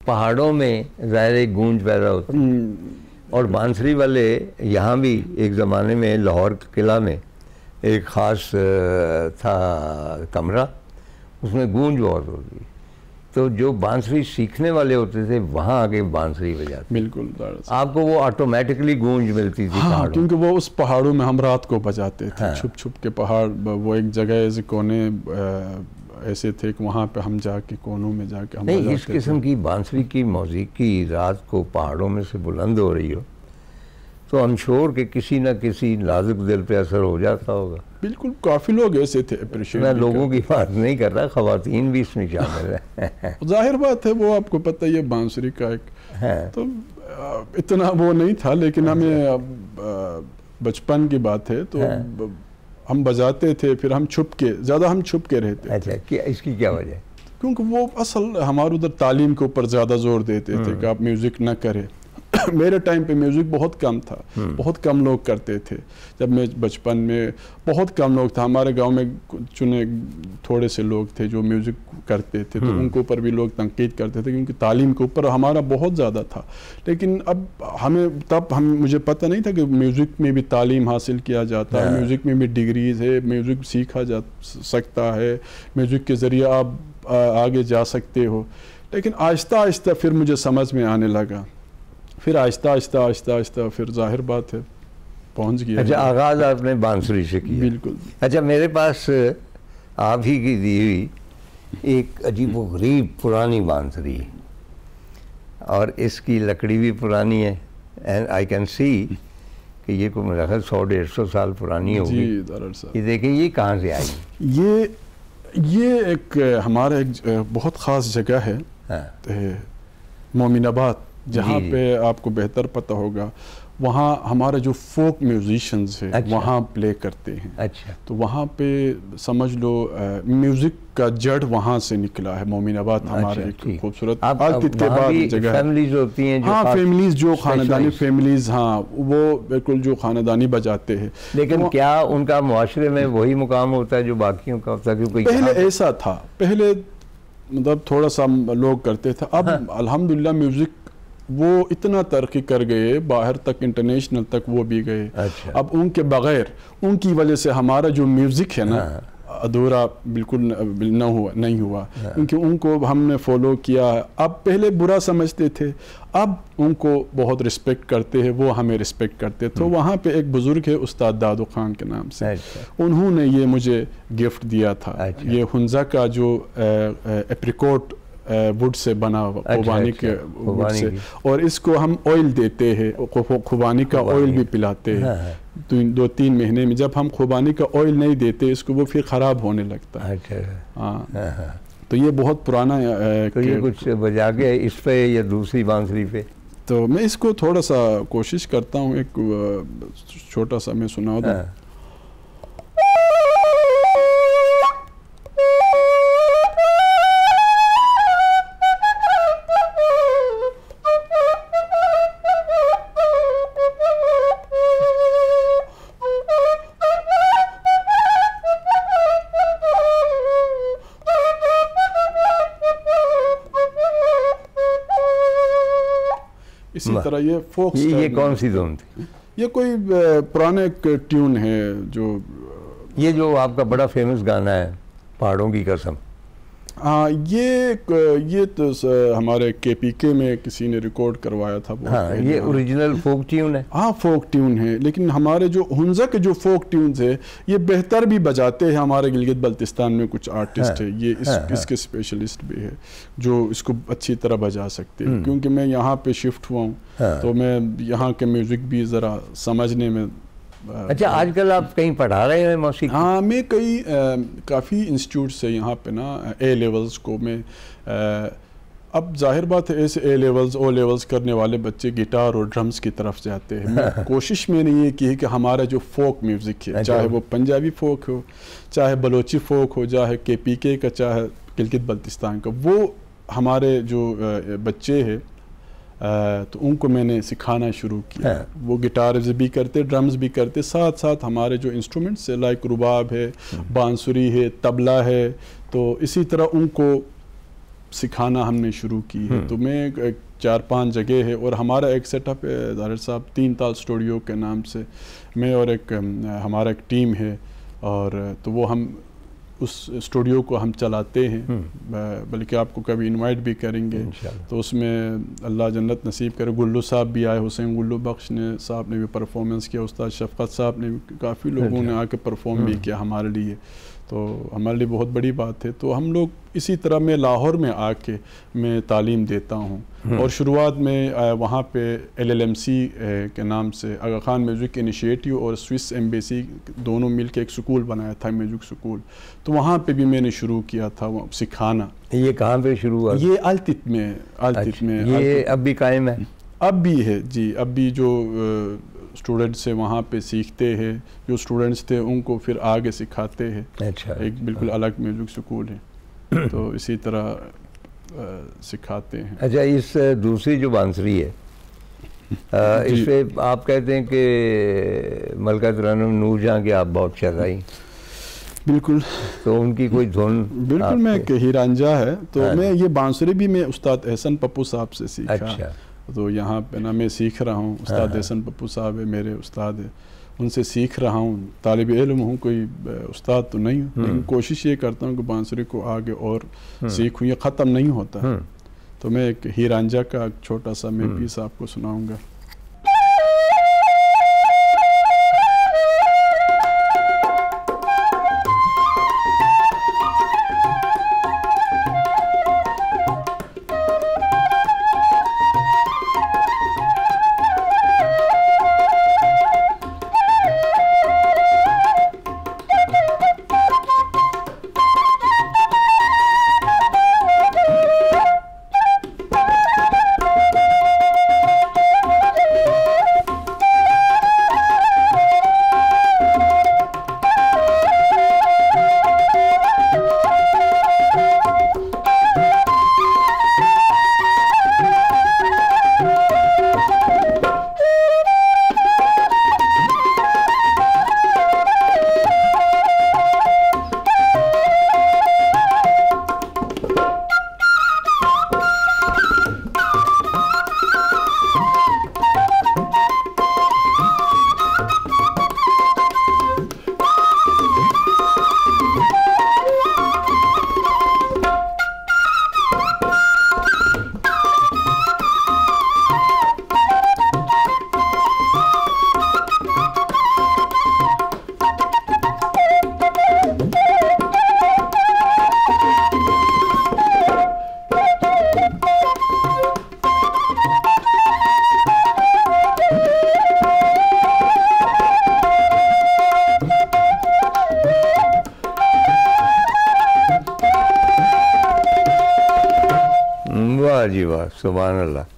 پہاڑوں میں ظاہر ایک گونج پیدا ہوتی ہے، اور بانسری والے یہاں بھی ایک زمانے میں لاہور قلعہ میں ایک خاص تھا کمرہ، اس میں گونج بہت ہوتی، تو جو بانسری سیکھنے والے ہوتے تھے وہاں آگے بانسری بجاتے، بالکل آپ کو وہ آٹومیٹکلی گونج ملتی تھی. ہاں، کیونکہ وہ اس پہاڑوں میں ہم رات کو بجاتے تھے، چھپ چھپ کے پہاڑ، وہ ایک جگہ ایسے کونے ایسے تھے کہ وہاں پہ ہم جا کے کونوں میں جا کے ہم نہیں، اس قسم کی بانسری کی موسیقی رات کو پہاڑوں میں سے بلند ہو رہی ہو تو I'm sure کہ کسی نہ کسی نازک دل پہ اثر ہو جاتا ہوگا. بالکل، کافی لوگ ایسے تھے اپریشیٹ. میں لوگوں کی بات نہیں کر رہا، خواتین بھی اس میں شامل ہیں. ظاہر بات ہے، وہ آپ کو پتہ یہ بانسری کا ایک تو اتنا وہ نہیں تھا، لیکن ہمیں بچپن کی بات ہے تو ہم بجاتے تھے، پھر ہم چھپ کے، زیادہ ہم چھپ کے رہتے. اچھا، اس کی کیا وجہ ہے؟ کیونکہ وہ اصل ہمارے ادھر تعلیم کے اوپر زیادہ زور دیتے تھے کہ آپ میوزک نہ کریں. میرے ٹائم پہ میوزک بہت کم تھا، بہت کم لوگ کرتے تھے. جب میں بچپن میں بہت کم لوگ تھا، ہمارے گاؤں میں چنے تھوڑے سے لوگ تھے جو میوزک کرتے تھے، تو ان کے اوپر بھی لوگ تنقید کرتے تھے کیونکہ تعلیم کے اوپر ہمارا بہت زیادہ تھا. لیکن اب مجھے پتہ نہیں تھا کہ میوزک میں بھی تعلیم حاصل کیا جاتا ہے، میوزک میں بھی ڈگریز ہے، میوزک سیکھا جا سکتا ہے، میوزک کے ذریعے آپ آگے جا سکتے ہو. لیکن آہستہ آہستہ پھر مجھے سمجھ میں آنے لگا، پھر آہستہ آہستہ پھر ظاہر بات ہے پہنچ گیا. اچھا، آغاز آپ نے بانسری سے کیا؟ بالکل. اچھا، میرے پاس آپ ہی کی دی ہوئی ایک عجیب و غریب پرانی بانسری ہے، اور اس کی لکڑی بھی پرانی ہے، اینڈ آئی کین سی کہ یہ کوئی میرا خیال 100-150 سال پرانی ہوگی. جی ضرور. یہ دیکھیں، یہ کہاں سے آئی؟ یہ ایک ہمارا ایک بہت خاص جگہ ہے، مومن آباد، جہاں پہ آپ کو بہتر پتہ ہوگا، وہاں ہمارے جو فوک میوزیشنز ہیں وہاں پلے کرتے ہیں. اچھا، تو وہاں پہ سمجھ لو میوزک کا جڑ وہاں سے نکلا ہے. مومن آباد ہمارے ایک خوبصورت عقیدت کے بعد جگہ ہے. فیملیز ہوتی ہیں، ہاں، فیملیز جو خاندانی فیملیز، ہاں وہ بالکل جو خاندانی بجاتے ہیں. لیکن کیا ان کا معاشرے میں وہی مقام ہوتا ہے جو باقیوں کا ہوتا ہے؟ پہلے ایسا تھا، پہلے مطلب تھوڑا سا لوگ کرتے تھے. اب الحمدللہ میوزک وہ اتنا ترقی کر گئے، باہر تک، انٹرنیشنل تک وہ بھی گئے. اب ان کے بغیر، ان کی وجہ سے ہمارا جو میوزک ہے نا ادھورا بالکل نہیں ہوا، کیونکہ ان کو ہم نے فالو کیا. اب پہلے برا سمجھتے تھے، اب ان کو بہت رسپیکٹ کرتے ہیں، وہ ہمیں رسپیکٹ کرتے. تو وہاں پہ ایک بزرگ ہے استاد دادو خان کے نام سے، انہوں نے یہ مجھے گفٹ دیا تھا. یہ ہنزا کا جو اپریکوٹ ووڈ سے بنا، خوبانی کے ووڈ سے، اور اس کو ہم آئل دیتے ہیں، خوبانی کا آئل بھی پلاتے ہیں 2-3 مہینے میں. جب ہم خوبانی کا آئل نہیں دیتے اس کو، وہ پھر خراب ہونے لگتا ہے. ہاں، تو یہ بہت پرانا ہے. تو یہ کچھ بجا کے اس پہ یا دوسری بانسری پہ؟ تو میں اس کو تھوڑا سا کوشش کرتا ہوں، ایک چھوٹا سا میں سنا دوں. اسی طرح یہ فوک سٹائل. یہ کون سی دھن تھی؟ یہ کوئی پرانے ٹیون ہے جو یہ جو آپ کا بڑا فیمس گانا ہے پہاڑوں کی قسم. ہاں، یہ تو ہمارے KPK میں کسی نے ریکارڈ کروایا تھا. ہاں، یہ اوریجنل فوک ٹیون ہے. ہاں، فوک ٹیون ہے. لیکن ہمارے جو ہنزا کے جو فوک ٹیونز ہے یہ بہتر بھی بجاتے ہیں. ہمارے گلگت بلتستان میں کچھ آرٹسٹ ہے، یہ اس کے اسپیشلسٹ بھی ہے جو اس کو اچھی طرح بجا سکتے ہیں. کیونکہ میں یہاں پہ شفٹ ہوا ہوں تو میں یہاں کے میوزک بھی ذرا سمجھنے میں. اچھا، آج کل آپ کہیں پڑھا رہے ہیں موسیقی؟ ہاں، میں کافی انسٹیٹیوٹس ہے یہاں پہ نا. اے لیولز کو میں اب ظاہر بات ہے ایسے اے لیولز او لیولز کرنے والے بچے گٹار اور ڈرمز کی طرف جاتے ہیں. میں کوشش میں نے یہ کی ہے کہ ہمارا جو فوک میوزک ہے، چاہے وہ پنجابی فوک ہو، چاہے بلوچی فوک ہو، چاہے KPK کا، چاہے گلگت بلتستان کا، وہ ہمارے جو بچے ہیں تو ان کو میں نے سکھانا شروع کیا. وہ گٹارز بھی کرتے، ڈرمز بھی کرتے، ساتھ ساتھ ہمارے جو انسٹرومنٹس ہے لائک رباب ہے، بانسری ہے، طبلہ ہے، تو اسی طرح ان کو سکھانا ہم نے شروع کی ہے. تو میں 4-5 جگہ ہے اور ہمارا ایک سیٹ اپ ہے ظاہر صاحب 3 تال اسٹوڈیو کے نام سے. میں اور ہمارا ایک ٹیم ہے اور تو وہ ہم اس اسٹوڈیو کو ہم چلاتے ہیں, بلکہ آپ کو کبھی انوائٹ بھی کریں گے. تو اس میں اللہ جنت نصیب کرے گلو صاحب بھی آئے, حسین گلو بخش صاحب نے بھی پرفارمنس کیا, استاد شفقت صاحب نے بھی, کافی لوگوں نے آ کے پرفارم بھی کیا ہمارے لیے. تو ہمارے لیے بہت بڑی بات ہے. تو ہم لوگ اسی طرح میں لاہور میں آ کے میں تعلیم دیتا ہوں, اور شروعات میں وہاں پہ LLMC کے نام سے آغا خان میوزک انیشیٹو اور سوئس ایمبیسی دونوں مل کے ایک سکول بنایا تھا, میوزک سکول. تو وہاں پہ بھی میں نے شروع کیا تھا سکھانا. یہ کہاں پہ شروع ہوا؟ یہ التت میں. یہ اب بھی قائم ہے؟ اب بھی ہے جی. اب بھی جو اسٹوڈنٹس سے وہاں پہ سیکھتے ہیں, جو اسٹوڈنٹس تھے ان کو پھر آگے سکھاتے ہیں. ایک بالکل الگ میوزک سکول ہے, تو اسی طرح سکھاتے ہیں. اچھا, اس دوسری جو بانسری ہے اس پہ آپ کہتے ہیں کہ ملکہ ترنم نور جہاں کی آپ بہت شہزائی. بالکل. تو ان کی کوئی دھن؟ بالکل, میں ہیرانجا ہے. تو میں یہ بانسری بھی میں استاد احسن پپو صاحب سے سیکھا. اچھا. تو یہاں پہ نا میں سیکھ رہا ہوں. استاد احسن پپو صاحب ہے میرے استاد ہے, ان سے سیکھ رہا ہوں. طالب علم ہوں, کوئی استاد تو نہیں ہوں, لیکن کوشش یہ کرتا ہوں کہ بانسری کو آگے اور سیکھوں. یہ ختم نہیں ہوتا. تو میں ایک ہیرانجا کا ایک چھوٹا سا میں پیس آپ کو سناؤں گا. جی واہ, سبحان اللہ.